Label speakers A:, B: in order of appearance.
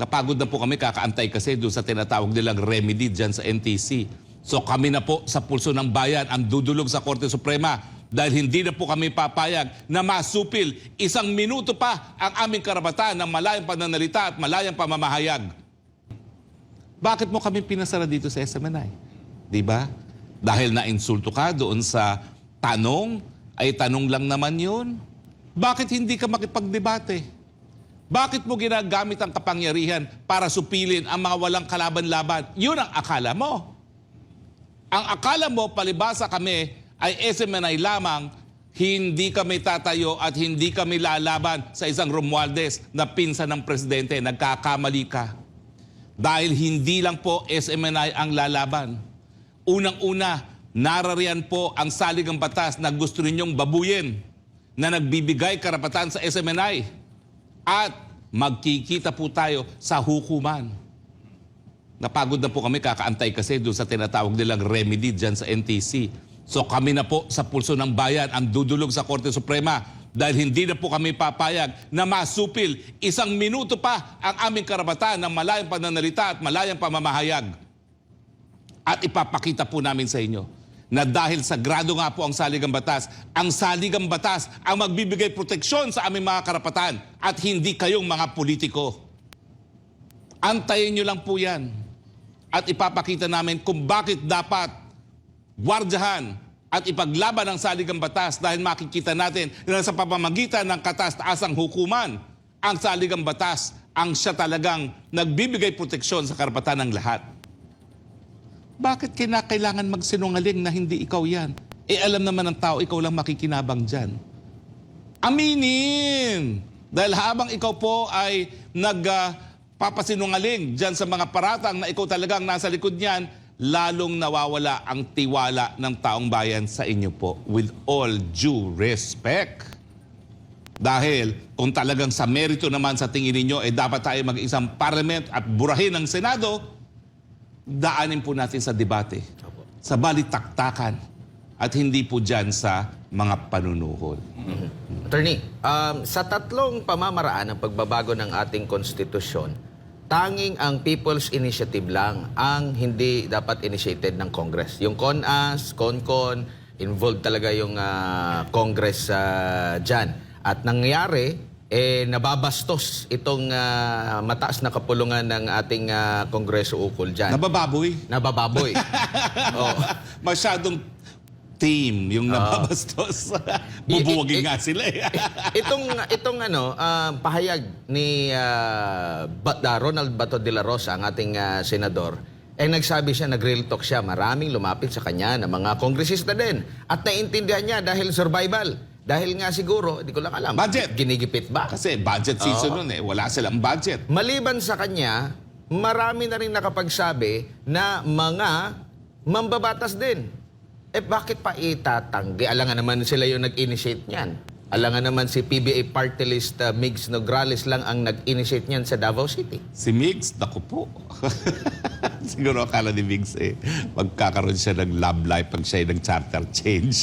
A: Napagod na po kami kakaantay kasi doon sa tinatawag nilang remedy dyan sa NTC. So kami na po sa pulso ng bayan ang dudulog sa Korte Suprema dahil hindi na po kami papayag na masupil 1 minuto pa ang aming karapatan ng malayang pananalita at malayang pamamahayag. Bakit mo kami pinasara dito sa SMNI? Di ba? Dahil na-insulto ka doon sa tanong, ay tanong lang naman yun. Bakit hindi ka makipagdebate? Bakit mo ginagamit ang kapangyarihan para supilin ang mga walang kalaban-laban? Yun ang akala mo. Ang akala mo, palibasa kami, ay SMNI lamang, hindi kami tatayo at hindi kami lalaban sa isang Romualdez na pinsan ng presidente. Nagkakamali ka. Dahil hindi lang po SMNI ang lalaban. Unang-una, narariyan po ang saligang batas na gusto ninyong babuyin na nagbibigay karapatan sa SMNI. At magkikita po tayo sa hukuman. Napagod na po kami kakaantay kasi doon sa tinatawag nilang remedy dyan sa NTC. So kami na po sa pulso ng bayan ang dudulog sa Korte Suprema dahil hindi na po kami papayag na masupil 1 minuto pa ang aming karapatan ng malayang pananalita at malayang pamamahayag. At ipapakita po namin sa inyo na dahil sagrado nga po ang saligang batas ang magbibigay proteksyon sa aming mga karapatan at hindi kayong mga politiko. Antayin nyo lang po yan. At ipapakita namin kung bakit dapat gwardyahan at ipaglaban ang saligang batas dahil makikita natin na sa pamamagitan ng kataas-taasang hukuman, ang saligang batas ang siya talagang nagbibigay proteksyon sa karapatan ng lahat. Bakit kinakailangan magsinungaling na hindi ikaw yan? Eh alam naman ng tao, ikaw lang makikinabang dyan. Aminin! Dahil habang ikaw po ay papasinungaling dyan sa mga paratang na ikaw talagang nasa likod niyan, lalong nawawala ang tiwala ng taong bayan sa inyo po. With all due respect. Dahil kung talagang sa merito naman sa tingin ninyo, dapat tayo mag-isang parliament at burahin ng Senado, daanin po natin sa debate, sa balitaktakan, at hindi po dyan sa mga panunuhol.
B: Attorney, sa tatlong pamamaraan ng pagbabago ng ating konstitusyon, tanging ang People's Initiative lang ang hindi dapat initiated ng Congress. Yung CONAS, CONCON, involved talaga yung Congress dyan. At nangyari, nababastos itong mataas na kapulungan ng ating Kongreso ukol dyan.
A: Nabababoy.
B: Nabababoy. Oh.
A: Masyadong team yung nababastos. Bubuwagin nga sila eh.
B: itong pahayag ni Ronald Bato de la Rosa, ang ating senador, nagsabi siya, nag-real talk siya, maraming lumapit sa kanya na mga kongresista din. At naintindihan niya dahil survival. Dahil nga siguro, hindi ko lang alam.
A: Budget.
B: Ginigipit ba?
A: Kasi budget season nun wala silang budget.
B: Maliban sa kanya, marami na rin nakapagsabi na mga mambabatas din. Bakit pa itatanggi? Alangan naman sila yung nag-initiate niyan. Alangan naman si PBA Party List Migs Nograles lang ang nag-initiate niyan sa Davao City.
A: Si Migs, naku po. Siguro akala ni Migs magkakaroon siya ng love life pag siya nag-charter change.